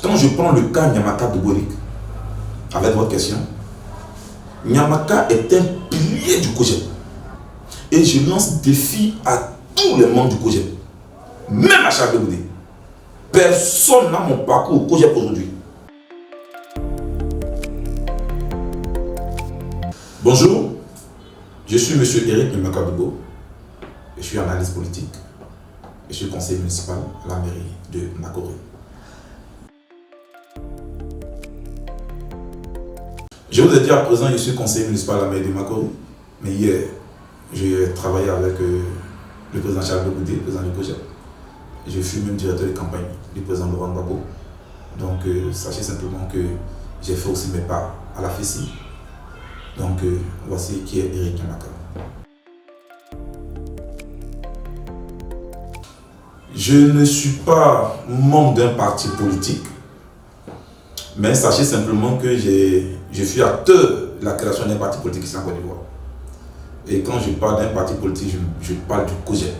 Quand je prends le cas Nyamaka Douborik, avec votre question, Nyamaka est un pilier du COJEP. Et je lance défi à tous les membres du COJEP, même à Charles Goudé. Personne n'a mon parcours au COJEP aujourd'hui. Bonjour, je suis M. Eric Nyamaka Doubo. Je suis analyste politique. Je suis conseiller municipal à la mairie de Makori. Je vous ai dit à présent, je suis conseiller municipal à la mairie de Makori. Mais hier, j'ai travaillé avec le président Charles Goudé, le président du COJEP. Je suis même directeur de campagne du président Laurent Gbagbo. Donc, sachez simplement que j'ai fait aussi mes pas à la FECI. Donc, voici qui est Eric Nyamaka. Je ne suis pas membre d'un parti politique, mais sachez simplement que je suis acteur de la création d'un parti politique ici en Côte d'Ivoire. Et quand je parle d'un parti politique, je parle du COJEP.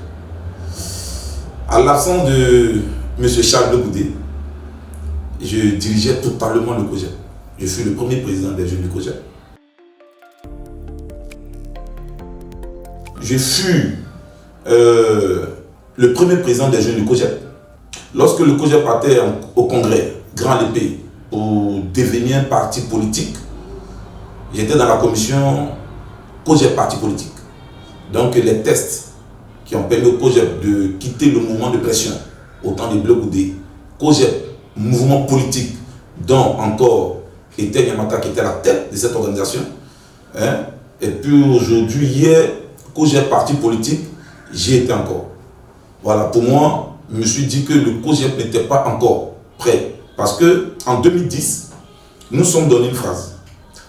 À l'absence de M. Charles Goudé, je dirigeais totalement le COJEP. Je suis le premier président des jeunes du COJEP. Je fus le premier président des jeunes du COJEP. Lorsque le COJEP partait au congrès, Grand Lépée, pour devenir un parti politique, j'étais dans la commission COJEP parti politique. Donc les tests qui ont permis au COJEP de quitter le mouvement de pression au temps de Bleu Goudé, COJEP, mouvement politique dont encore était Nyamaka qui était à la tête de cette organisation. Et puis aujourd'hui, hier, COJEP parti politique, j'y étais encore. Voilà, pour moi, je me suis dit que le COJEP n'était pas encore prêt. Parce qu'en 2010, nous sommes donné une phrase.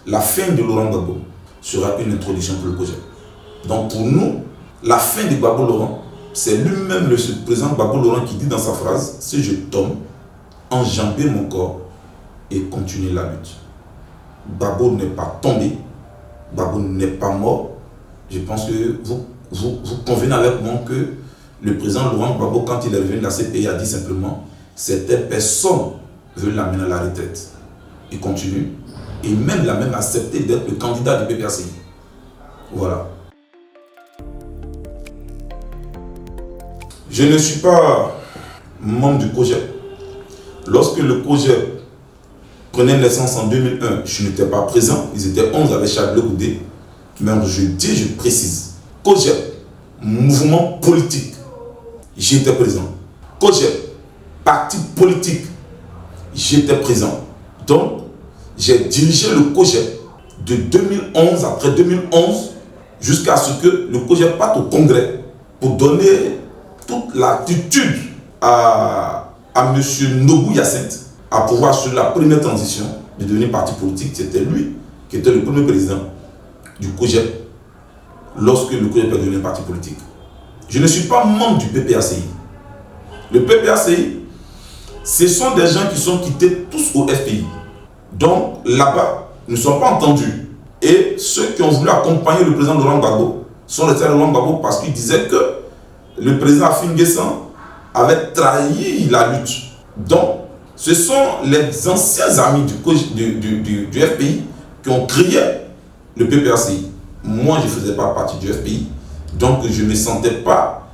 La fin de Laurent Gbagbo sera une introduction pour le COJEP. Donc pour nous, la fin de Gbagbo Laurent, c'est lui-même le président Gbagbo Laurent qui dit dans sa phrase, si je tombe, enjamber mon corps et continuer la lutte. Gbagbo n'est pas tombé, Gbagbo n'est pas mort. Je pense que vous convenez avec moi que le président Laurent Gbagbo, quand il est venu de la CPI, a dit simplement certaines personnes veulent l'amener à la retraite. Il continue. Et même il a même accepté d'être le candidat du PPACI. Voilà. Je ne suis pas membre du COJEP. Lorsque le COJEP prenait naissance en 2001, je n'étais pas présent. Ils étaient 11 avec Charles Goudé. Mais je précise. COJEP, mouvement politique, j'étais présent. COJEP, parti politique, j'étais présent. Donc, j'ai dirigé le COJEP de 2011, après 2011, jusqu'à ce que le COJEP parte au congrès pour donner toute l'attitude à M. Nobou Hyacinthe à pouvoir sur la première transition de devenir parti politique. C'était lui qui était le premier président du COJEP lorsque le COJEP est devenu un parti politique. Je ne suis pas membre du PPACI. Le PPACI, ce sont des gens qui sont quittés tous au FPI. Donc là-bas, ils ne sont pas entendus. Et ceux qui ont voulu accompagner le président Laurent Gbagbo sont restés à Laurent Gbagbo parce qu'ils disaient que le président Afin N'Guessan avait trahi la lutte. Donc, ce sont les anciens amis du FPI qui ont créé le PPACI. Moi, je ne faisais pas partie du FPI. Donc, je ne me sentais pas...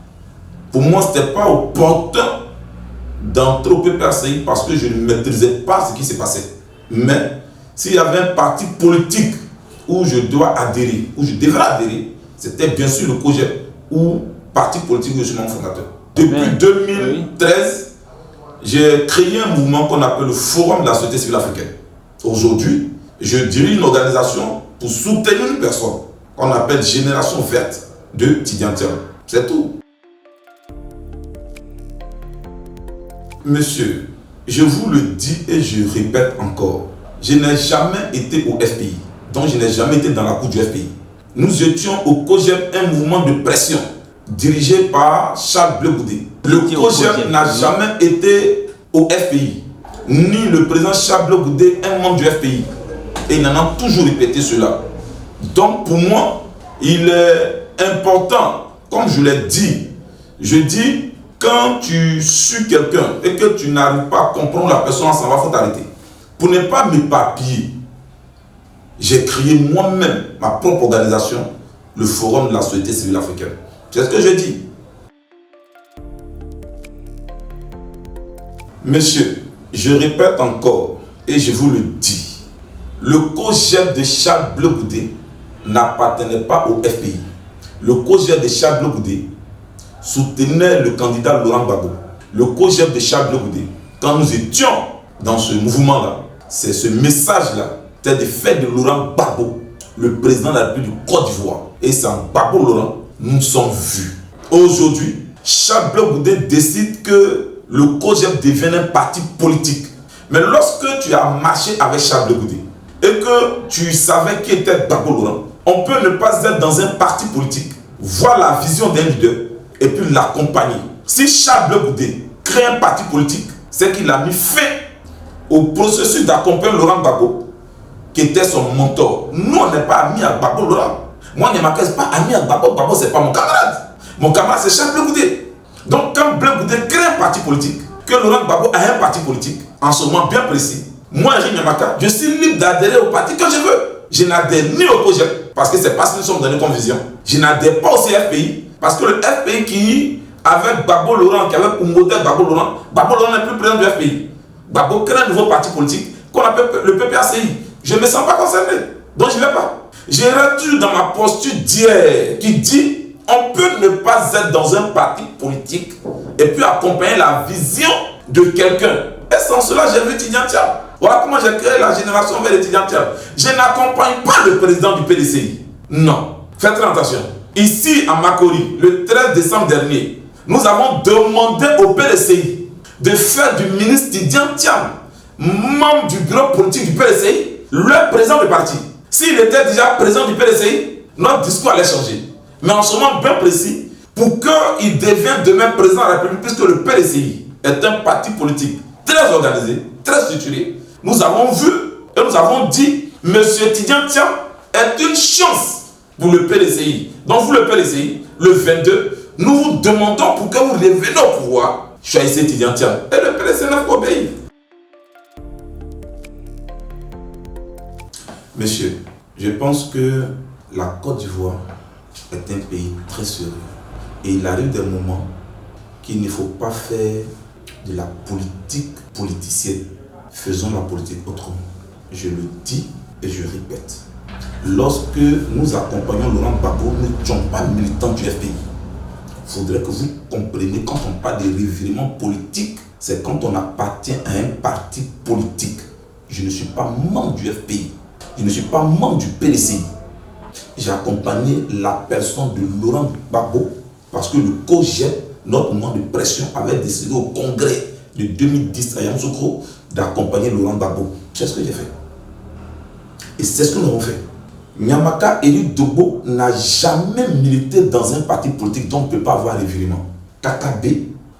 Pour moi, ce n'était pas opportun d'entrer au PPACI parce que je ne maîtrisais pas ce qui s'est passé. Mais, s'il y avait un parti politique où je dois adhérer, où je devrais adhérer, c'était bien sûr le COJEP ou parti politique où je suis membre fondateur. Depuis 2013, j'ai créé un mouvement qu'on appelle le Forum de la société civile africaine. Aujourd'hui, je dirige une organisation pour soutenir une personne qu'on appelle Génération Verte de Tidiane. C'est tout. Monsieur, je vous le dis et je répète encore, je n'ai jamais été au FPI, donc je n'ai jamais été dans la cour du FPI. Nous étions au COJEP, un mouvement de pression dirigé par Charles Bleu Goudé. Le COJEP n'a jamais été au FPI, ni le président Charles Bleu Goudé, un membre du FPI. Et il en a toujours répété cela. Donc pour moi, il est important, comme je l'ai dit, je dis que quand tu suis quelqu'un et que tu n'arrives pas à comprendre la personne, ça va, faut t'arrêter. Pour ne pas m'éparpiller, j'ai créé moi-même ma propre organisation, le Forum de la société civile africaine. C'est ce que je dis. Monsieur, je répète encore et je vous le dis, le COJEP de Charles Blé Goudé n'appartenait pas au FPI. Le COJEP de Charles Blé Goudé soutenait le candidat Laurent Gbagbo. Le COJEP de Charles Blé Goudé, quand nous étions dans ce mouvement-là, c'est ce message-là, c'était de faire de Laurent Gbagbo le président de la République du Côte d'Ivoire. Et c'est en Gbagbo Laurent, nous nous sommes vus. Aujourd'hui, Charles Blé Goudé décide que le COJEP devienne un parti politique. Mais lorsque tu as marché avec Charles Blé Goudé et que tu savais qui était Gbagbo Laurent, on peut ne pas être dans un parti politique, voir la vision d'un leader et puis l'accompagner. Si Charles Blé Goudé crée un parti politique, c'est qu'il a mis fin au processus d'accompagner Laurent Gbagbo, qui était son mentor. Nous, on n'est pas amis à Gbagbo Laurent. Moi, je ne suis pas ami à Gbagbo. Gbagbo, ce n'est pas mon camarade. Mon camarade, c'est Charles Blé Goudé. Donc, quand Blé Goudé crée un parti politique, que Laurent Gbagbo a un parti politique, en ce moment bien précis, moi, Eric Nyamaka, je suis libre d'adhérer au parti que je veux. Je n'adhère ni au COJEP, parce que c'est parce que nous sommes donnés comme vision. Je n'adhère pas au CFPI, parce que le FPI qui, avec Gbagbo Laurent, qui avait pour modèle Gbagbo Laurent n'est plus président du FPI. Gbagbo crée un nouveau parti politique qu'on appelle le PPACI. Je ne me sens pas concerné, donc je ne vais pas. J'ai retenu dans ma posture d'hier qui dit on peut ne pas être dans un parti politique et puis accompagner la vision de quelqu'un. Et sans cela, j'ai vu Tidjane Thiam. Voilà comment j'ai créé la génération vers les Tidjane Thiam. Je n'accompagne pas le président du PDCI. Non. Faites très attention. Ici, à Makori, le 13 décembre dernier, nous avons demandé au PDCI de faire du ministre Tidjane Thiam, membre du bureau politique du PDCI, le président du parti. S'il était déjà président du PDCI, notre discours allait changer. Mais en ce moment bien précis, pour qu'il devienne demain président de la République, puisque le PDCI est un parti politique très organisé, très structuré, nous avons vu et nous avons dit, M. Tidjane Thiam est une chance pour le PDCI. Donc vous, le PDCI, le 22, nous vous demandons pour que vous reveniez au pouvoir, choisissez Tidjane Thiam. Et le PDCI n'a pas obéi. Monsieur, je pense que la Côte d'Ivoire est un pays très sérieux. Et il arrive des moments qu'il ne faut pas faire de la politique politicienne. Faisons la politique autrement. Je le dis et je répète. Lorsque nous accompagnons Laurent Gbagbo, nous ne sommes pas militants du FPI. Il faudrait que vous compreniez, quand on parle de revirement politique, c'est quand on appartient à un parti politique. Je ne suis pas membre du FPI. Je ne suis pas membre du PDCI. J'ai accompagné la personne de Laurent Gbagbo parce que le COJEP, notre mouvement de pression, avait décidé au congrès de 2010 à Yamoussoukro d'accompagner Laurent Gbagbo. C'est ce que j'ai fait. Et c'est ce que nous avons fait. Nyamaka Eric Dogbo n'a jamais milité dans un parti politique dont on ne peut pas avoir revirement. Kakabe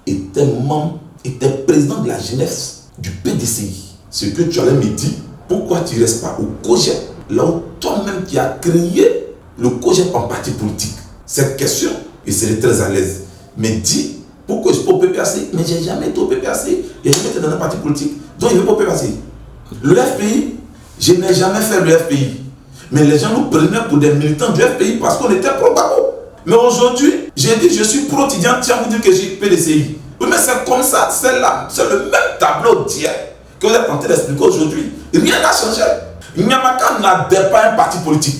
était membre, était président de la jeunesse du PDCI. Ce que tu allais me dire, pourquoi tu ne restes pas au COJEP, là où toi-même qui as créé le COJEP en parti politique? Cette question, je serai très à l'aise. Mais dis, pourquoi je suis pas au PPAC? Mais je n'ai jamais été au PPAC. Je n'ai jamais été dans un parti politique. Donc je ne vais pas au PPAC. Le FPI, je n'ai jamais fait le FPI. Mais les gens nous prenaient pour des militants du FPI parce qu'on était pro-Gbagbo. Mais aujourd'hui, j'ai dit je suis pro-Tidjane Thiam, vous dites que j'ai PDCI. Oui, mais c'est comme ça, c'est là, c'est le même tableau d'hier que vous êtes en train d'expliquer aujourd'hui. Rien n'a changé. Nyamaka n'adhère pas à un parti politique.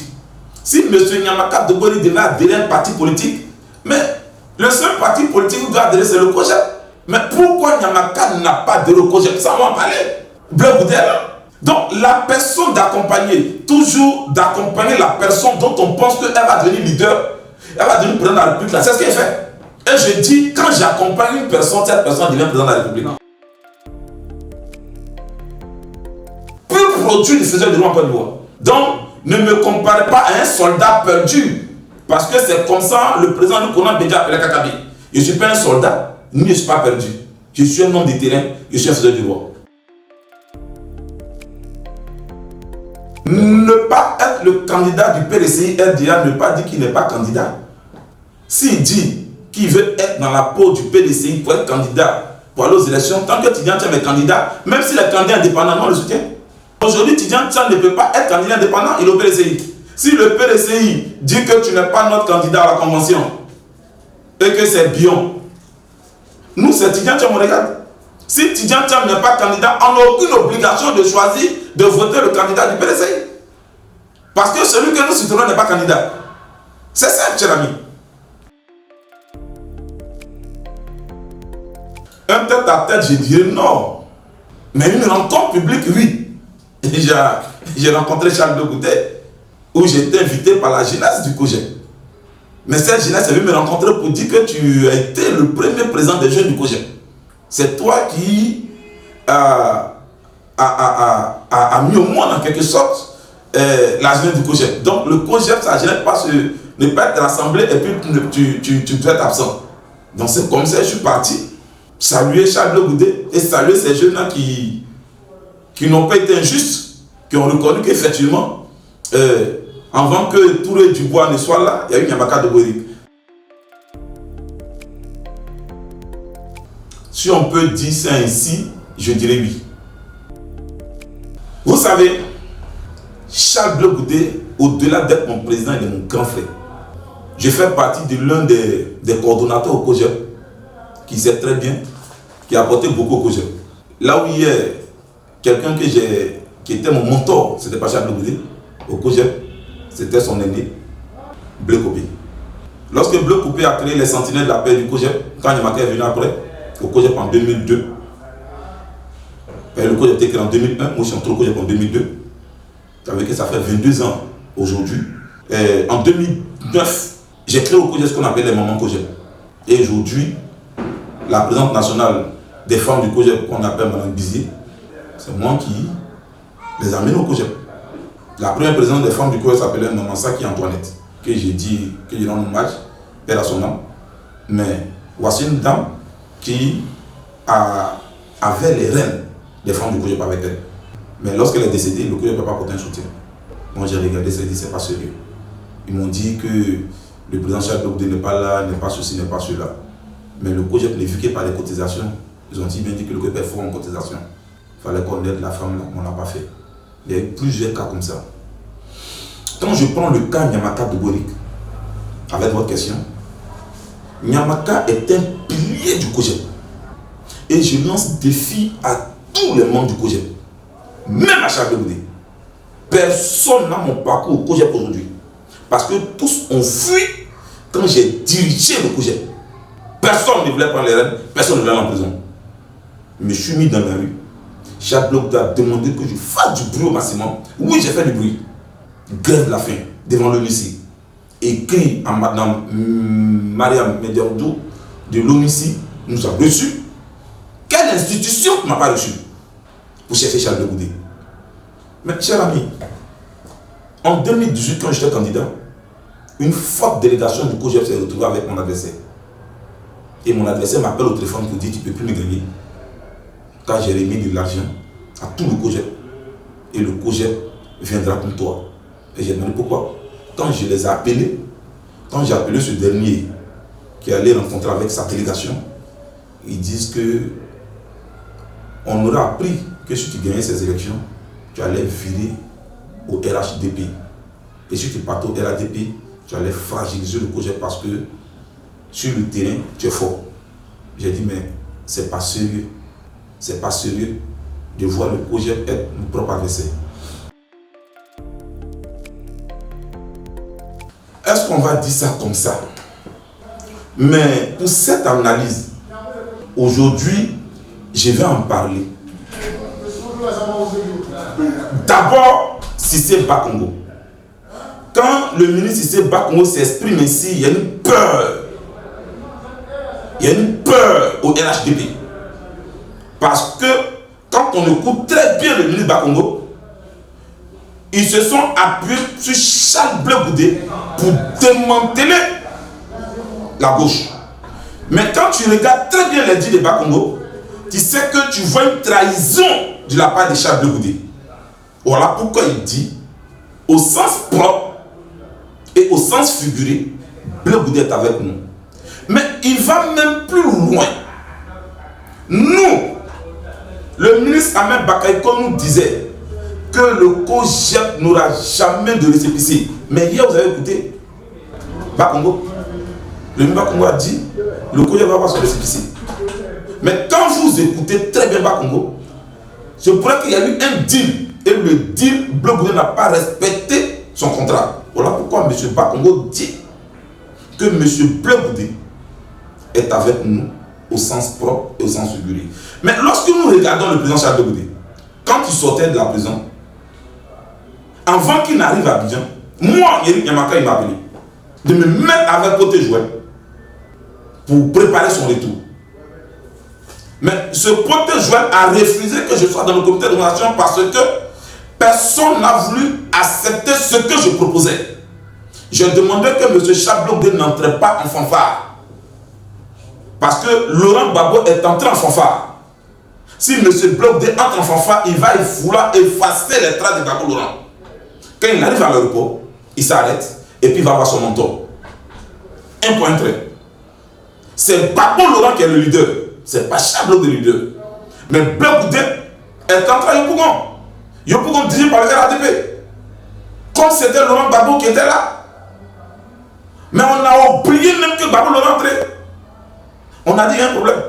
Si M. Nyamaka Dogori devait adhérer à un parti politique, mais le seul parti politique qui doit adhérer, c'est le COJEP. Mais pourquoi Nyamaka n'a pas adhéré au COJEP? Ça va en parler. Blé Goudé là. Donc la personne d'accompagner, toujours d'accompagner la personne dont on pense qu'elle va devenir leader, elle va devenir président de la République, c'est ce qu'elle fait. Et je dis, quand j'accompagne une personne, cette personne devient président de la République. Peu produit du faiseur de loi en Côte d'Ivoire. Donc, ne me comparez pas à un soldat perdu. Parce que c'est comme ça, le président nous connaît déjà appelé Kakabe. Je ne suis pas un soldat, ni je ne suis pas perdu. Je suis un homme de terrain, je suis un faiseur de loi. Ne pas être le candidat du PDCI, RDA, ne pas dire qu'il n'est pas candidat. S'il dit qui veut être dans la peau du PDCI pour être candidat, pour aller aux élections, tant que Tidjane Thiam est candidat, même si le candidat indépendant, on le soutient. Aujourd'hui, Tidjane Thiam ne peut pas être candidat indépendant, il est au PDCI. Si le PDCI dit que tu n'es pas notre candidat à la convention et que c'est Bion, nous c'est Tidjane Thiam, on regarde. Si Tidjane Thiam n'est pas candidat, on n'a aucune obligation de choisir de voter le candidat du PDCI. Parce que celui que nous soutenons n'est pas candidat. C'est simple, cher ami. Un tête à tête, je dirais non. Mais une rencontre publique, oui. J'ai rencontré Charles de Goudet, où j'étais invité par la jeunesse du COJEP. Mais cette jeunesse est venue me rencontrer pour dire que tu as été le premier président des jeunes du COJEP. C'est toi qui a mis au monde en quelque sorte la jeunesse du COJEP. Donc le COJEP, sa jeunesse ne pas être rassemblée et puis tu dois être absent. Donc c'est comme ça que je suis parti saluer Charles Goudet et saluer ces jeunes-là qui n'ont pas été injustes, qui ont reconnu qu'effectivement, avant que Touré Dubois ne soit là, il y a eu Nyamaka Doborik. Si on peut dire ça ainsi, je dirais oui. Vous savez, Charles Goudet, au-delà d'être mon président, il est mon grand frère. Je fais partie de l'un des coordonnateurs au COJEP, qui sait très bien, qui a apporté beaucoup au COJEP. Là où il y a quelqu'un qui était mon mentor, ce n'était pas Charles Goudet, au COJEP, c'était son aîné, Bleu Kopé. Lorsque Bleu Kopé a créé les Sentinelles de la paix du COJEP, quand Nyamaka est venu après, au COJEP en 2002, le COJEP était créé en 2001, moi je suis entré au COJEP en 2002, ça veut dire que ça fait 22 ans aujourd'hui. En 2009, j'ai créé au COJEP ce qu'on appelle les mamans COJEP. Et aujourd'hui, la présidente nationale des femmes du COJEP, qu'on appelle Mme Bizier, c'est moi qui les amène au COJEP. La première présidente des femmes du COJEP s'appelait Maman Saki Antoinette, que j'ai dit, que je rends hommage, elle a son nom. Mais voici une dame qui avait les rênes des femmes du COJEP avec elle. Mais lorsqu'elle est décédée, le COJEP ne peut pas porter un soutien. Moi j'ai regardé ça et dit, c'est pas sérieux. Ils m'ont dit que le président Charles Goudet n'est pas là, n'est pas ceci, n'est pas cela. Mais le COJEP n'est vu que par les cotisations. Ils ont bien dit que le COJEP est fort en cotisation. Il fallait qu'on aide la femme là, mais on n'a pas fait. Il y a eu plusieurs cas comme ça. Quand je prends le cas Nyamaka Doborik, avec votre question, Nyamaka est un pilier du COJEP. Et je lance défi à tous les membres du COJEP, même à Charles Goudet. Personne n'a mon parcours au COJEP aujourd'hui. Parce que tous ont fui quand j'ai dirigé le COJEP. Personne ne voulait prendre les rênes, personne ne voulait aller en prison. Je me suis mis dans la rue. Charles Goudet a demandé que je fasse du bruit au maximum. Oui, j'ai fait du bruit. Grève de la faim devant l'ONUCI. Écrit à Madame Mariam Mediordou de l'ONUCI, nous a reçus. Quelle institution ne m'a pas reçu pour chercher Charles Goudet? Mais cher ami, en 2018, quand j'étais candidat, une forte délégation du COJEP s'est retrouvée avec mon adversaire. Et mon adversaire m'appelle au téléphone pour dire tu ne peux plus me gagner. Car j'ai remis de l'argent à tout le COJEP. Et le COJEP viendra pour toi. Et j'ai demandé pourquoi. Quand je les ai appelés, quand j'ai appelé ce dernier qui allait rencontrer avec sa délégation, ils disent que on aurait appris que si tu gagnais ces élections, tu allais virer au RHDP. Et si tu partais au RHDP, tu allais fragiliser le COJEP parce que sur le terrain, tu es fort. J'ai dit, mais c'est pas sérieux. C'est pas sérieux de voir le COJEP être mon propre adversaire. Est-ce qu'on va dire ça comme ça? Mais pour cette analyse, aujourd'hui, je vais en parler. D'abord, Cissé Bakongo. Quand le ministre Cissé Bakongo s'exprime ainsi, il y a une peur. Il y a une peur au RHDP. Parce que quand on écoute très bien le ministre Bakongo, ils se sont appuyés sur Charles Bleu Goudet pour démanteler la gauche. Mais quand tu regardes très bien les dits de Bakongo, tu sais que tu vois une trahison de la part de Charles Bleu Goudet. Voilà pourquoi il dit, au sens propre et au sens figuré, Bleu Goudet est avec nous. Mais il va même plus loin. Nous, le ministre Ahmed Bakaïko nous disait que le COJEP n'aura jamais de récépissé. Mais hier, vous avez écouté Bakongo. Le ministre Bakongo a dit le COJEP va avoir son récépissé. Mais quand vous écoutez très bien Bakongo, je crois qu'il y a eu un deal. Et le deal, Bleu Goudé n'a pas respecté son contrat. Voilà pourquoi M. Bakongo dit que M. Bleu Goudé est avec nous au sens propre et au sens figuré. Mais lorsque nous regardons le président Charles Bleu Goudé, quand il sortait de la prison, avant qu'il n'arrive à Abidjan, moi, Eric Yamaka, il m'a appelé de me mettre avec Côté Jouet pour préparer son retour. Mais ce Côté Jouet a refusé que je sois dans le comité d'organisation parce que personne n'a voulu accepter ce que je proposais. Je demandais que M. Charles Bleu Goudé n'entre pas en fanfare. Parce que Laurent Gbagbo est entré en fanfare. Si M. Bleu Goudé entre en fanfare, il va vouloir effacer les traces de Gbagbo Laurent. Quand il arrive à l'aéroport, il s'arrête et puis il va voir son mentor. Un point trait. C'est Gbagbo Laurent qui est le leader. C'est pas Charles Bleu Goudé le leader. Mais Bleu Goudé est entré à Yopougon. Yopougon dirigé par le RADP. Comme c'était Laurent Gbagbo qui était là. Mais on a oublié même que Gbagbo Laurent entrait. On a dit un problème.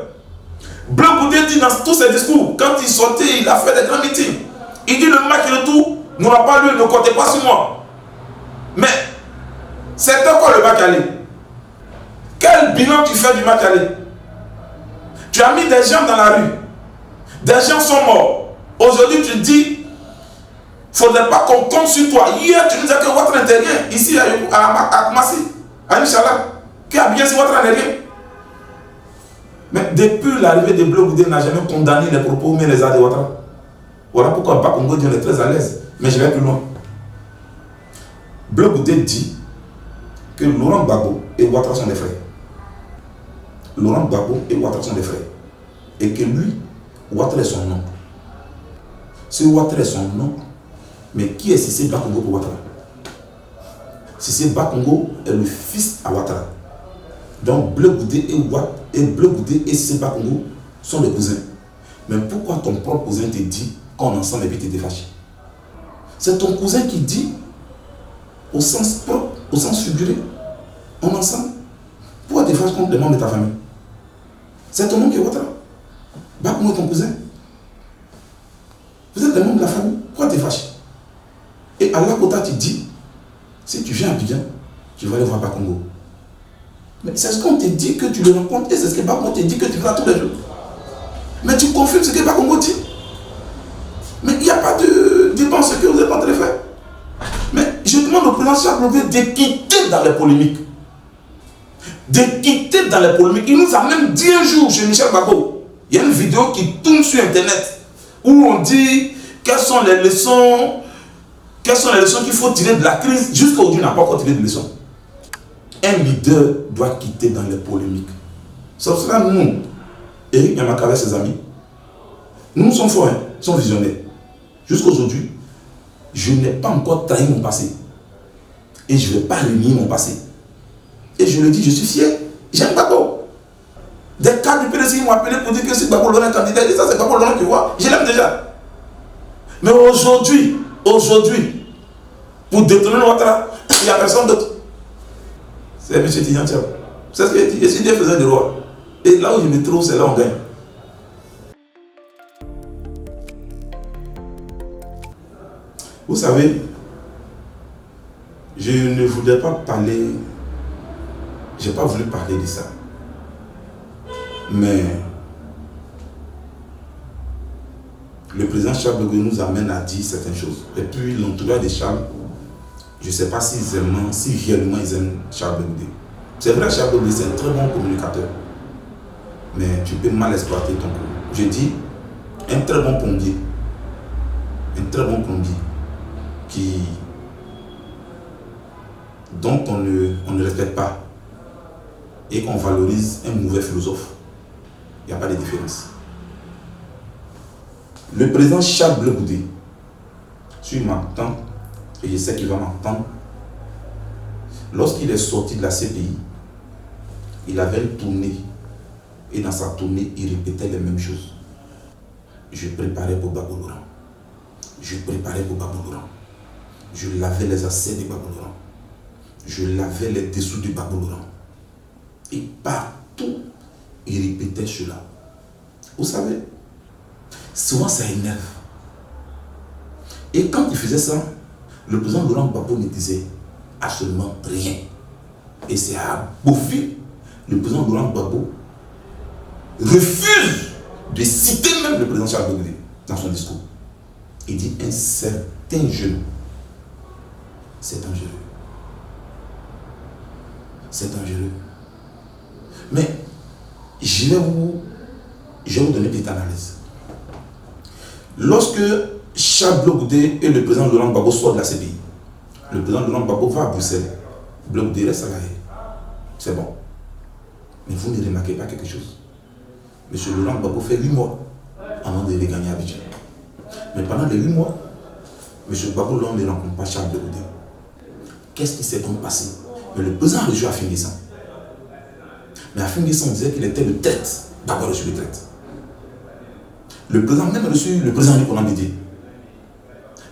Bleu Goudé dit dans tous ses discours, quand il sortait, il a fait des grands meetings. Il dit le match retour n'aura pas lieu, ne comptez pas sur moi. Mais c'est quoi le match aller? Quel bilan tu fais du match aller? Tu as mis des gens dans la rue. Des gens sont morts. Aujourd'hui, tu dis, il ne faudrait pas qu'on compte sur toi. Hier, tu nous disais que votre intérieur, ici à Koumassi, à Inch'Allah, qui a bien si votre intérieur. Mais depuis l'arrivée de Bleu Goudé, n'a jamais condamné les propos, mais les a de Ouattara. Voilà pourquoi Bakongo dit on est très à l'aise. Mais je vais plus loin. Bleu Goudé dit que Laurent Gbagbo et Ouattara sont des frères. Laurent Gbagbo et Ouattara sont des frères. Et que lui, Ouattara est son nom. Si Ouattara est son nom, mais qui est Cissé Bakongo pour Ouattara? Cissé Bakongo est le fils à Ouattara. Donc Bleu Goudé et Cissé Bakongo sont des cousins. Mais pourquoi ton propre cousin te dit qu'on est ensemble et puis tu es fâché? C'est ton cousin qui dit, au sens propre, au sens figuré, on est ensemble. Pourquoi tu es fâché contre les membres de ta famille? C'est ton nom qui est Ouattara. Bakongo est ton cousin. Vous êtes des membres de la famille. Pourquoi tu es fâché? Et à Lakota, tu dis, si tu viens à Abidjan, tu vas aller voir Bakongo. Mais c'est ce qu'on te dit que tu le rencontres et c'est ce que Bakongo te dit que tu vas tous les jours. Mais tu confirmes ce que Bakongo dit. Mais il n'y a pas de débat ce que vous êtes en train de faire. Mais je demande au président Charles Bleu de quitter dans les polémiques. De quitter dans les polémiques. Il nous a même dit un jour chez Michel Gbagbo, il y a une vidéo qui tourne sur internet où on dit quelles sont les leçons qu'il faut tirer de la crise. Jusqu'à aujourd'hui, on n'a pas encore tiré de leçons. Un leader doit quitter dans les polémiques. C'est pour cela nous, Eric Yamaka et ses amis, nous sommes forts, nous sommes visionnaires. Jusqu'à aujourd'hui, je n'ai pas encore trahi mon passé. Et je ne vais pas renier mon passé. Et je le dis, je suis fier. J'aime Gbagbo. Des cadres du PDC m'ont appelé pour dire que c'est Gbagbo Laurent candidat. Et ça, c'est Gbagbo Laurent qui voit. Je l'aime déjà. Mais aujourd'hui, pour détourner Ouattara, il n'y a personne d'autre. C'est M. Tidjan Thiam. C'est ce qu'il dit. Et si Dieu faisait des rois. Et là où je me trouve, c'est là où on gagne. Vous savez, je ne voulais pas parler, je n'ai pas voulu parler de ça. Mais le président Charles Bleu Goudé nous amène à dire certaines choses. Et puis l'entourage de Charles, je ne sais pas si réellement ils aiment Charles Bleu Goudé. C'est vrai que Charles Bleu Goudé c'est un très bon communicateur. Mais tu peux mal exploiter ton coup. Je dis, un très bon plombier, dont on ne respecte pas et qu'on valorise un mauvais philosophe. Il n'y a pas de différence. Le président Charles Bleu Goudé, si il m'entend, et je sais qu'il va m'entendre, lorsqu'il est sorti de la CPI, il avait une tournée. Et dans sa tournée, il répétait les mêmes choses. Je préparais pour Babou Laurent. Je préparais pour Babou Laurent. Je lavais les assiettes de Babou Laurent. Je lavais les dessous de Babou Laurent. Et partout, il répétait cela. Vous savez, souvent ça énerve. Et quand il faisait ça, le président Laurent Gbagbo ne disait absolument rien. Et c'est à Bofi, le président Laurent Gbagbo refuse de citer même le président Charles de Gaulle dans son discours. Il dit un certain jeune, c'est dangereux. C'est dangereux. Mais je vais vous donner une petite analyse. Lorsque Charles Blé Goudé et le président Laurent Gbagbo sortent de la CPI, le président Laurent Gbagbo va à Bruxelles, Blé Goudé reste à La Haye. C'est bon. Mais vous ne remarquez pas quelque chose. Monsieur Laurent Gbagbo fait 8 mois avant de regagner Abidjan. Mais pendant les 8 mois, monsieur Gbagbo ne rencontre pas Charles Blé Goudé. Qu'est-ce qui s'est donc passé? Mais le président a reçu Afin Guessan. Mais Afin Guessan disait qu'il était le traite. Gbagbo a reçu le traite. Le président a même reçu le président Henri Konan Bédié.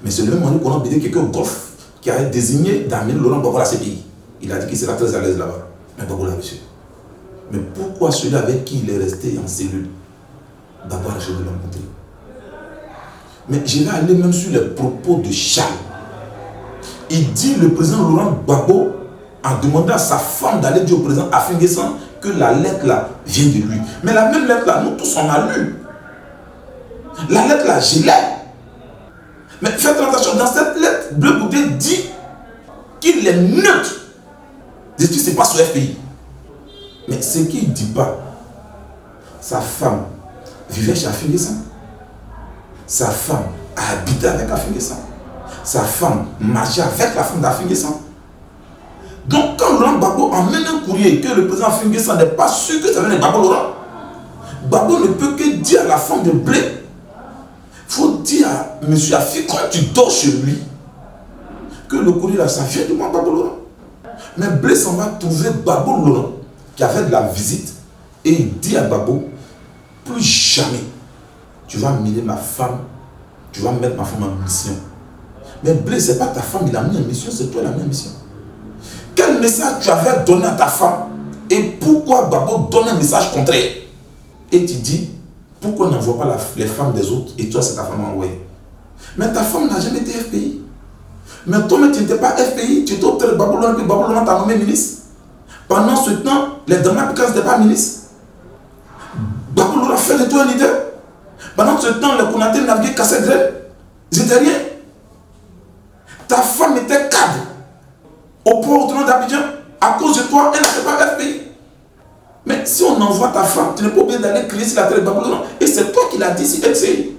Mais c'est le même Henri Konan Bédié qui est au Golfe qui a désigné d'amener Laurent Gbagbo à la CPI. Il a dit qu'il sera très à l'aise là-bas. Mais Gbagbo l'a reçu. Mais pourquoi celui avec qui il est resté en cellule, Gbagbo a reçu de le rencontrer? Mais je vais aller même sur les propos de Charles. Il dit, le président Laurent Gbagbo a demandé à sa femme d'aller dire au président Afin Guessan que la lettre là vient de lui. Mais la même lettre là, nous tous on a lu. La lettre là, je l'ai. Mais faites attention, dans cette lettre, Blé Goudé dit qu'il est neutre de ce qui se passe au FPI. Mais ce qu'il ne dit pas, sa femme vivait chez Afin Guessan. Sa femme a habité avec Afin Guessan. Sa femme marchait avec la femme d'Afin Guessan. Donc quand Laurent Gbagbo emmène un courrier que le président Afin Guessan n'est pas sûr que ça vient de Gbagbo Laurent, Gbagbo ne peut que dire à la femme de Blé, il faut dire à M. Afin, quand tu dors chez lui, que le courrier là, ça vient de moi, Gbagbo Laurent. Mais Blé s'en va trouver Gbagbo Laurent, qui a fait de la visite, et il dit à Gbagbo, plus jamais tu vas mêler ma femme, tu vas mettre ma femme en mission. Mais Blé, ce n'est pas ta femme, il a mis en mission, c'est toi qui l'as mis en mission. Quel message tu avais donné à ta femme et pourquoi Gbagbo donne un message contraire? Et tu dis, pourquoi on n'envoie pas les femmes des autres et toi c'est ta femme envoyée? Mais ta femme n'a jamais été FPI. Mais toi-même tu n'étais pas FPI, tu étais au tel Gbagbo Laurent, puis Gbagbo Laurent t'a nommé ministre. Pendant ce temps, les Dana Pikas n'étaient pas ministres. Gbagbo Laurent fait de toi un leader. Pendant ce temps, les Konaté naviguaient cassé graine. Ils n'étaient rien. Ta femme était cadre au port autonome d'Abidjan. À cause de toi, elle n'était pas FPI. Mais si on envoie ta femme, tu n'es pas obligé d'aller crier sur la télé Gbagbo Laurent. Et c'est toi qui l'as dit si LCI.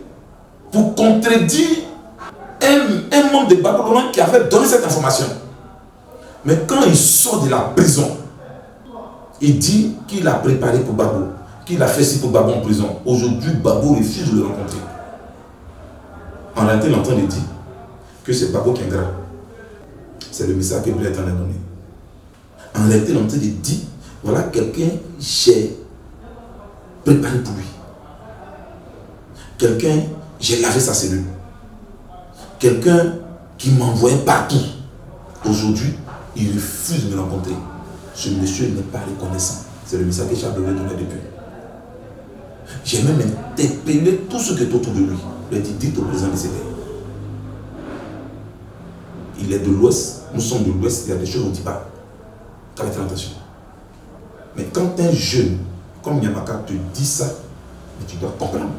Pour contredire un membre de Gbagbo Laurent qui avait donné cette information. Mais quand il sort de la prison, il dit qu'il a préparé pour Gbagbo, qu'il a fait ci pour Gbagbo en prison. Aujourd'hui, Gbagbo refuse de le rencontrer. En réalité, il est en train de dire que c'est Gbagbo qui est ingrat. C'est le message que Blé est en train de donner. En réalité, il est en train de dire, voilà quelqu'un, j'ai préparé pour lui. Quelqu'un, j'ai lavé sa cellule. Quelqu'un qui m'envoyait partout. Aujourd'hui, il refuse de me rencontrer. Ce monsieur n'est pas reconnaissant. C'est le message que Charles devait donner depuis. J'ai même interpellé tout ce qui est autour de lui. Il a dit, dites au président de CPI. Il est de l'Ouest, nous sommes de l'Ouest, il y a des choses qu'on ne dit pas. Faites attention. Mais quand un jeune, comme Yamaka, te dit ça, tu dois comprendre.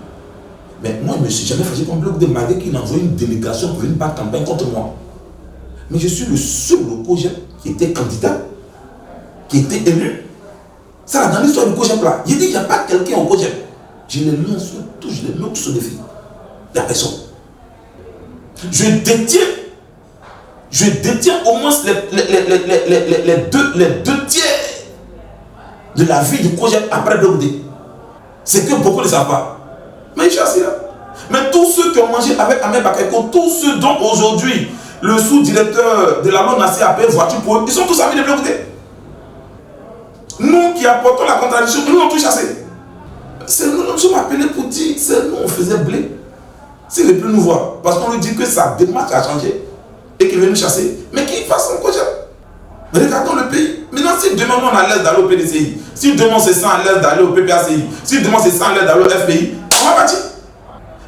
Mais moi, je ne me suis jamais fâché comme Blé Goudé, malgré qu'il envoie une délégation pour une battre campagne contre moi. Mais je suis le seul au COJEP qui était candidat, qui était élu. Ça, dans l'histoire du COJEP là, j'ai dit qu'il n'y a pas quelqu'un au COJEP. Je les lance tous, je les mets tous au défi. Il n'y a personne. Je détiens au moins les deux tiers de la vie du COJEP après Blé Goudé. C'est que beaucoup ne savent pas. Mais je suis assis là. Mais tous ceux qui ont mangé avec Ahmed Bakayoko, tous ceux dont aujourd'hui le sous-directeur de la LONASE a payé voiture pour eux, ils sont tous amis de Blé Goudé. Nous qui apportons la contradiction, nous on tout chassé. C'est nous, nous sommes appelés pour dire, c'est nous on faisait blé. S'il ne veut plus nous voir, parce qu'on lui dit que sa démarche a changé et qu'il veut nous chasser, mais qu'il fasse son projet. Regardons le pays. Maintenant, si demain on a l'aise d'aller au PDCI, si demain c'est ça à l'aise d'aller au PPACI, si demain c'est ça à l'aise d'aller au FPI, on va partir.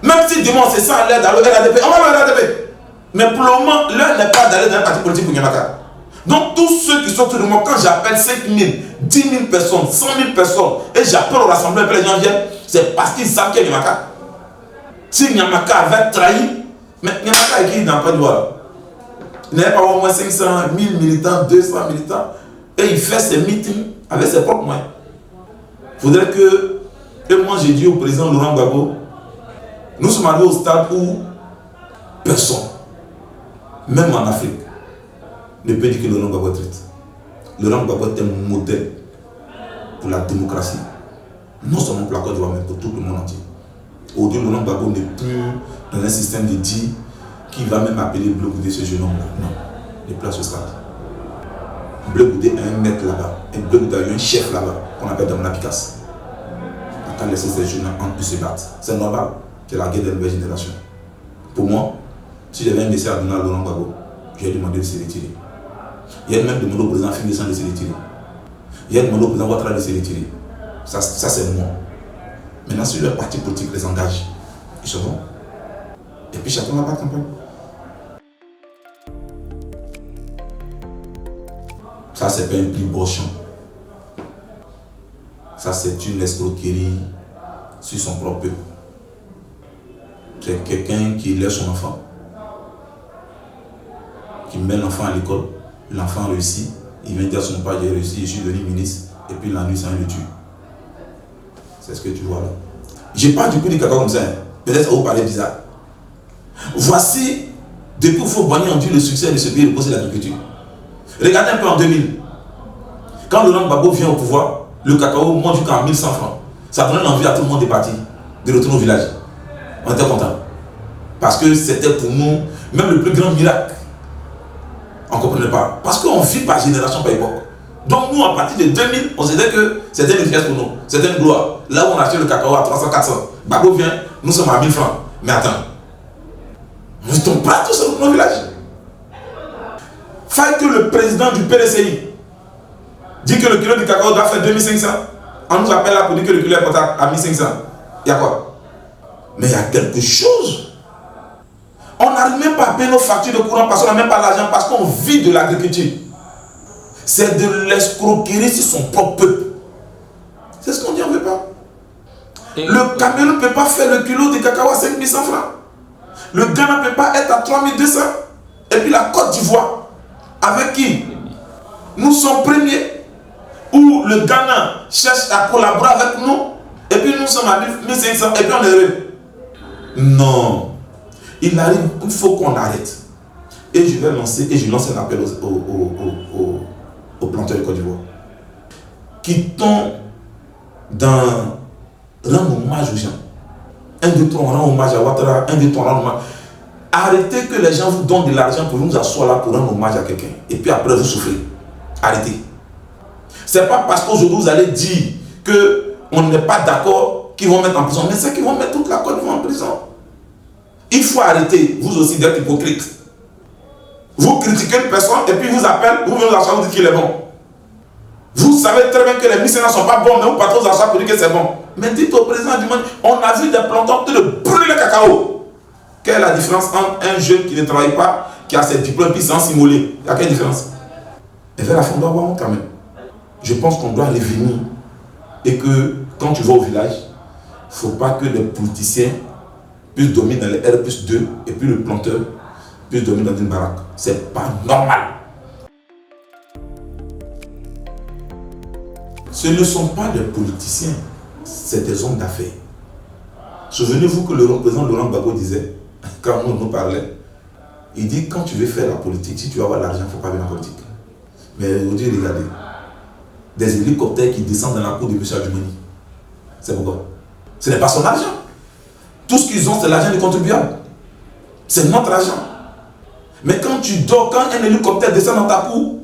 Même si demain c'est ça à l'aise d'aller au RADP, on va aller au RADP. Mais pour le moment, l'heure n'est pas d'aller dans un parti politique pour Nyamaka. Donc tous ceux qui sont autour de moi, quand j'appelle 5 000, 10 000 personnes, 100 000 personnes, et j'appelle au rassemblement et les gens viennent, c'est parce qu'ils savent qu'il y a Nyamaka. Si Nyamaka avait trahi, mais Nyamaka est qui dans Côte d'Ivoire? Il n'avait pas au moins 500, 1000 militants, 200 militants, et il fait ses meetings avec ses propres moyens. Il faudrait que, et moi j'ai dit au président Laurent Gbagbo, nous sommes arrivés au stade où personne, même en Afrique, ne peut dire que Laurent Gbagbo est traite. Laurent Gbagbo est un modèle pour la démocratie, non seulement pour la Côte d'Ivoire, mais pour tout le monde entier. Aujourd'hui, Laurent Gbagbo n'est plus dans un système de dire qui va même appeler Bleu Goudé ce jeune homme-là. Non, il n'est plus à ce stade. Bleu Goudé a un maître là-bas, et Bleu Goudé a eu un chef là-bas, qu'on appelle Damona Picasse. On n'a qu'à laisser ces jeunes entre eux se battre. C'est normal, c'est la guerre de la nouvelle génération. Pour moi, si j'avais un message à donner à Laurent Gbagbo, je lui ai demandé de se retirer. Il a même demandé au président Fingessant de se retirer. Il a demandé au président Ouattara de se retirer. Ça c'est moi. Maintenant, si le parti politique les engage, ils seront. Et puis chacun va pas campagne. Ça, c'est pas un prix bochon. Ça, c'est une escroquerie sur son propre peuple. C'est quelqu'un qui laisse son enfant, qui met l'enfant à l'école, l'enfant réussit, il vient dire à son père, j'ai réussi, je suis devenu ministre, et puis la nuit, ça le tue. C'est ce que tu vois là. Je parle du coup du cacao comme ça, peut-être ça vous paraît bizarre. Voici, depuis que Fourbani ont dit le succès de ce pays repose sur l'agriculture. Regardez un peu en 2000. Quand Laurent Gbagbo vient au pouvoir, le cacao monte jusqu'à 1100 francs. Ça donnait l'envie à tout le monde de partir, de retourner au village. On était contents. Parce que c'était pour nous, même le plus grand miracle. On ne comprenait pas. Parce qu'on vit par génération, par époque. Donc nous, à partir de 2000, on se disait que c'était une richesse pour nous. C'était une gloire. Là où on achetait le cacao à 300, 400. Gbagbo vient, nous sommes à 1000 francs. Mais attends. Nous ne sommes pas tous sur nos villages. Fait que le président du PDCI dit que le kilo de cacao doit faire 2500. On nous appelle là pour dire que le kilo est porté à 1500. Il y a quoi? Mais il y a quelque chose. On n'arrive même pas à payer nos factures de courant parce qu'on n'a même pas l'argent, parce qu'on vit de l'agriculture. C'est de l'escroquerie sur son propre peuple. C'est ce qu'on dit, on ne veut pas. Le Cameroun ne peut pas faire le kilo de cacao à 5100 francs. Le Ghana ne peut pas être à 3200. Et puis la Côte d'Ivoire, avec qui nous sommes premiers, où le Ghana cherche à collaborer avec nous, et puis nous sommes à 1500, et puis on est heureux. Non. Il arrive, il faut qu'on arrête. Et je vais lancer, et je lance un appel aux planteurs de Côte d'Ivoire. Quittons dans rendre hommage aux gens. 1, 2, 3, on rend hommage à Ouattara. 1, 2, 3, on rend hommage. Arrêtez que les gens vous donnent de l'argent pour nous asseoir là pour rendre hommage à quelqu'un. Et puis après vous souffrez. Arrêtez. C'est pas parce qu'aujourd'hui vous allez dire qu'on n'est pas d'accord qu'ils vont mettre en prison. Mais c'est qu'ils vont mettre toute la Côte d'Ivoire en prison. Il faut arrêter, vous aussi, d'être hypocrite. Vous critiquez une personne et puis vous appelez, vous venez vous asseoir, vous dites qu'il est bon. Vous savez très bien que les missionnaires ne sont pas bons, mais vous partez aux achats pour dire que c'est bon. Mais dites au président du monde, on a vu des planteurs de brûler le cacao. Quelle est la différence entre un jeune qui ne travaille pas, qui a ses diplômes, puis sans s'immoler? Il y a quelle différence? Et vers la fin, on doit avoir honte quand même. Je pense qu'on doit revenir et que quand tu vas au village, il ne faut pas que les politiciens puissent dominer dans les R+2 et puis le planteur puisse dominer dans une baraque. C'est pas normal. Ce ne sont pas des politiciens, c'est des hommes d'affaires. Souvenez-vous que le président Laurent Gbagbo disait, quand on nous parlait, il dit quand tu veux faire la politique, si tu veux avoir l'argent, il ne faut pas venir en politique. Mais aujourd'hui, regardez, des hélicoptères qui descendent dans la cour de M. Adjumani. C'est pourquoi? Ce n'est pas son argent. Tout ce qu'ils ont, c'est l'argent des contribuables. C'est notre argent. Mais quand tu dors, quand un hélicoptère descend dans ta cour,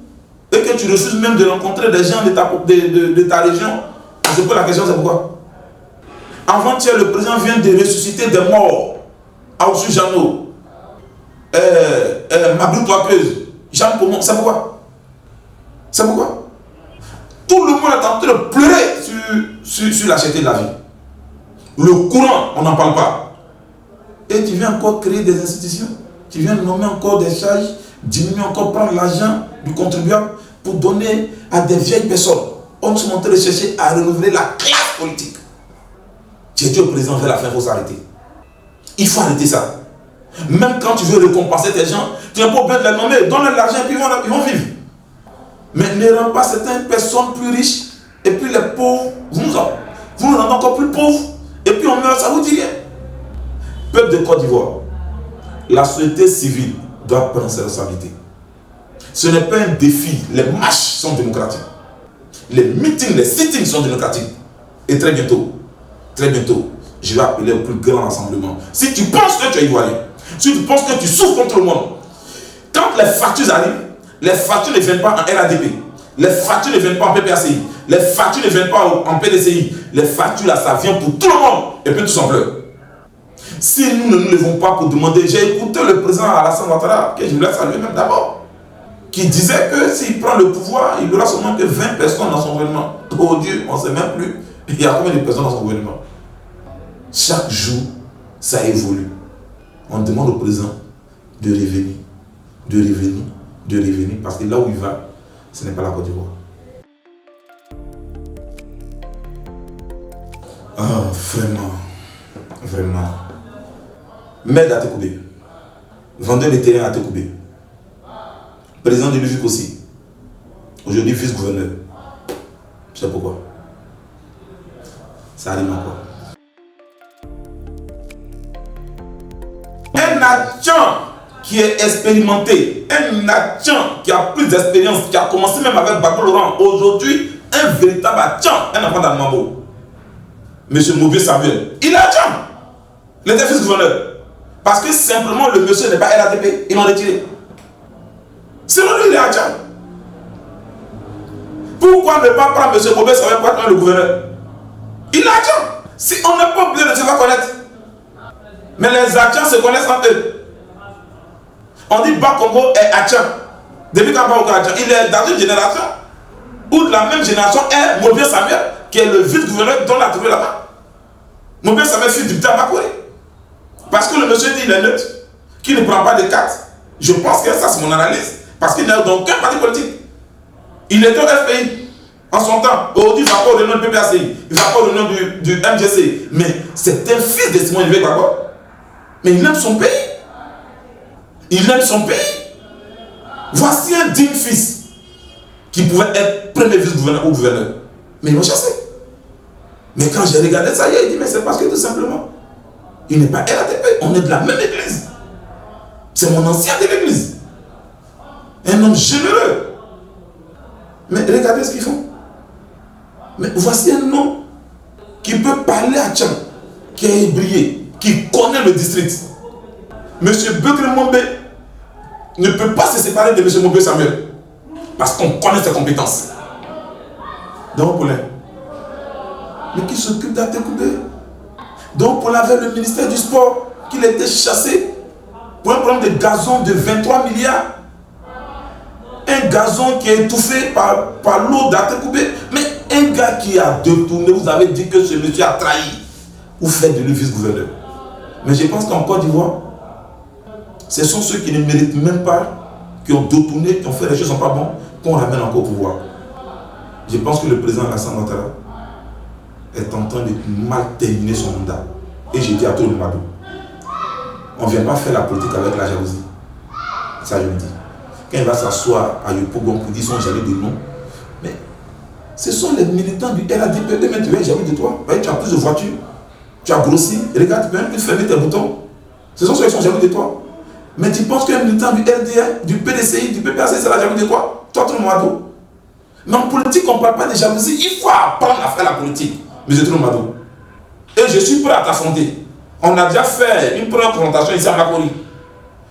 et que tu refuses même de rencontrer des gens de ta région, on se pose la question, c'est pourquoi? Avant-hier, le président vient de ressusciter des morts. Aoussou Jano, Mabrou Toakeuse, Jean Pomon, c'est pourquoi? C'est pourquoi? Tout le monde est en train de pleurer sur la cherté de la vie. Le courant, on n'en parle pas. Et tu viens encore créer des institutions, tu viens nommer encore des charges, diminuer encore, prendre l'argent du contribuable pour donner à des vieilles personnes. On se montre de chercher à renouveler la classe politique. J'ai dit au président, vers la fin, il faut s'arrêter. Il faut arrêter ça. Même quand tu veux récompenser tes gens, tu n'as pas besoin de les nommer, donne-leur de l'argent et puis ils vont vivre. Mais ne rends pas certaines personnes plus riches et puis les pauvres, vous nous rendez encore plus pauvres et puis on meurt, ça vous dit rien. Peuple de Côte d'Ivoire, la société civile doit prendre ses responsabilités. Ce n'est pas un défi, les marches sont démocratiques. Les meetings, les sittings sont démocratiques. Et très bientôt, je vais appeler au plus grand rassemblement. Si tu penses que tu es ivoirien, si tu penses que tu souffres contre le monde, quand les factures arrivent, les factures ne viennent pas en RADP, les factures ne viennent pas en PPACI, les factures ne viennent pas en PDCI, les factures là, ça vient pour tout le monde, et puis tout en pleure. Si nous ne nous levons pas pour demander, j'ai écouté le président Alassane Ouattara, que je voulais saluer même d'abord, qui disait que s'il prend le pouvoir, il n'aura seulement que 20 personnes dans son gouvernement. Oh Dieu, on ne sait même plus, il y a combien de personnes dans son gouvernement. Chaque jour, ça évolue. On demande au président de revenir, parce que là où il va, ce n'est pas la Côte d'Ivoire. Ah, vraiment. Maire d'Atekoubé, vendeur de terrain à Atekoubé, président de l'UFIC aussi, aujourd'hui vice-gouverneur. Je sais pourquoi. Ça arrive encore. Un agent qui est expérimenté, un agent qui a plus d'expérience, qui a commencé même avec Bako Laurent, aujourd'hui, un véritable agent, un enfant d'Almambo, M. Mobé Samuel, il est agent. Il était vice-gouverneur. Parce que simplement le monsieur n'est pas RATP, ils l'ont retiré. Sinon lui, il est agent. Pourquoi ne pas prendre M. Mobé Samuel pour être le gouverneur? Il est agent. Si on n'est pas obligé de se faire connaître. Mais les agents se connaissent entre eux. On dit Bakongo est agent. Depuis quand Bakongo est agent, il est dans une génération où de la même génération est Mobé Samuel, qui est le vice-gouverneur dont on a trouvé là-bas. Mobé Samuel fut député à Bakouré. Parce que le monsieur dit qu'il est neutre, qu'il ne prend pas de cartes. Je pense que ça c'est mon analyse. Parce qu'il n'est dans aucun parti politique. Il est au FPI en son temps. Aujourd'hui, il ne va pas au nom du PPACI, il ne va pas au nom du MGC. Mais c'est un fils de Simon Yves Gbagbo. Mais il aime son pays. Il aime son pays. Voici un digne fils qui pouvait être premier vice-gouverneur ou gouverneur. Mais ils l'ont chassé. Mais quand j'ai regardé ça, il dit mais c'est parce que tout simplement, il n'est pas RATP, on est de la même église. C'est mon ancien de l'église. Un homme généreux. Mais regardez ce qu'ils font. Mais voici un homme qui peut parler à Tchang, qui est brillé, qui connaît le district. Monsieur Bekri Mombe ne peut pas se séparer de M. Mobé Samuel parce qu'on connaît ses compétences. Donc Paulin, mais qui s'occupe d'Atekoubé. Donc Paulin avait le ministère du sport, qu'il était chassé pour un problème de gazon de 23 milliards. Un gazon qui est étouffé par l'eau d'Atekoubé. Mais un gars qui a détourné, vous avez dit que ce monsieur a trahi. Vous faites de lui vice-gouverneur. Mais je pense qu'en Côte d'Ivoire, ce sont ceux qui ne méritent même pas, qui ont détourné, qui ont fait les choses qui ne sont pas bonnes, qu'on ramène encore au pouvoir. Je pense que le président Alassane Ouattara est en train de mal terminer son mandat. Et j'ai dit à tout le monde, on ne vient pas faire la politique avec la jalousie. Ça, je le dis. Quand il va s'asseoir à Yopougon pour dire son jaloux de nom, mais ce sont les militants du RADP, mais tu es jaloux de toi. Tu as plus de voitures, tu as grossi, regarde, tu peux même plus fermer tes boutons. Ce sont ceux qui sont jaloux de toi. Mais tu penses qu'un militant du RDA, du PDCI, du PPAC, c'est la jalousie de quoi? Toi, tout le monde. Mais en politique, on ne parle pas de jalousie. Il faut apprendre à faire la politique, M. Troumado. Et je suis prêt à t'affronter. On a déjà fait une première confrontation ici à Makori.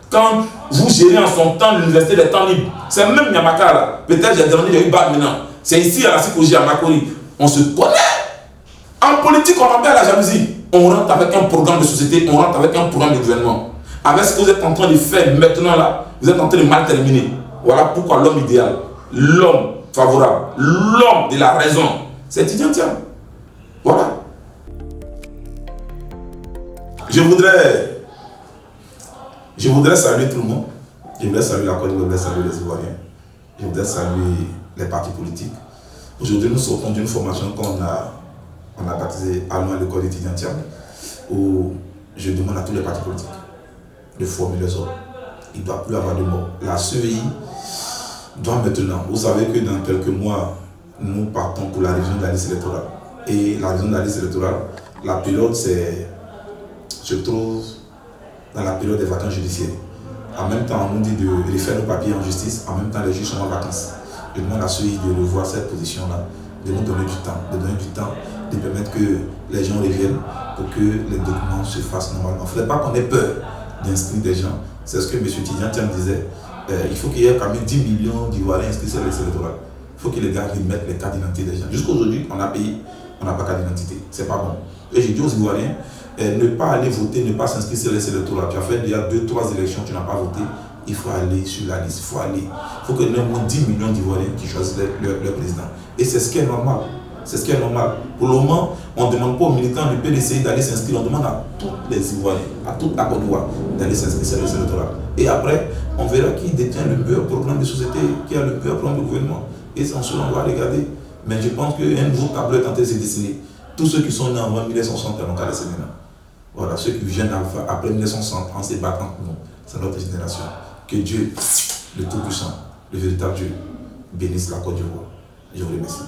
Quand vous gérez en son temps l'université des temps libres, c'est même Nyamaka là. Peut-être j'ai demandé, il y a eu Bad maintenant. C'est ici à la Sikoji, à Makori. On se connaît. En politique, on appelle la jalousie. On rentre avec un programme de société, on rentre avec un programme de gouvernement. Avec ce que vous êtes en train de faire maintenant là, vous êtes en train de mal terminer. Voilà pourquoi l'homme idéal, l'homme favorable, l'homme de la raison, c'est Tidjane Thiam. Voilà. Je voudrais saluer tout le monde. Je voudrais saluer la Côte d'Ivoire, je voudrais saluer les Ivoiriens. Je voudrais saluer les partis politiques. Aujourd'hui, nous sortons d'une formation qu'on a baptisée Allons à l'école de Tidjane Thiam, où je demande à tous les partis politiques de former les hommes. Il ne doit plus avoir de mots. La CEI doit maintenant, vous savez que dans quelques mois, nous partons pour la révision de la liste électorale. Et la révision de la liste électorale, la période, se trouve dans la période des vacances judiciaires. En même temps, on nous dit de refaire nos papiers en justice, en même temps, les juges sont en vacances. Je demande à CEI de revoir cette position-là, de nous donner du temps, de permettre que les gens reviennent pour que les documents se fassent normalement. Il ne faudrait pas qu'on ait peur d'inscrire des gens. C'est ce que M. Tidjane Thiam disait. Il faut qu'il y ait quand même 10 millions d'Ivoiriens inscrits sur la liste électorale. Il faut que les gars remettent les cartes d'identité des gens. Jusqu'à aujourd'hui, on a payé, on n'a pas de carte d'identité. C'est pas bon. Et j'ai dit aux Ivoiriens, ne pas aller voter, ne pas s'inscrire sur la liste électorale. Tu as fait déjà 2-3 élections, tu n'as pas voté. Il faut aller sur la liste. Il faut aller. Il faut qu'il y ait au moins 10 millions d'Ivoiriens qui choisissent leur président. Et c'est ce qui est normal. C'est ce qui est normal. Pour le moment, on ne demande pas aux militants du PDC d'aller s'inscrire. On demande à tous les Ivoiriens, à toute la Côte d'Ivoire, d'aller s'inscrire sur la liste électorale. Et après, on verra qui détient le meilleur programme de société, qui a le meilleur programme de gouvernement. Et c'est en cela qu'on va regarder. Mais je pense qu'un nouveau tableau est en train de se dessiner. Tous ceux qui sont nés avant 1960 n'ont qu'à laisser maintenant. Voilà, ceux qui viennent après 1960 en se battant entre nous, c'est notre génération. Que Dieu, le Tout-Puissant, le véritable Dieu, bénisse la Côte d'Ivoire. Je vous remercie.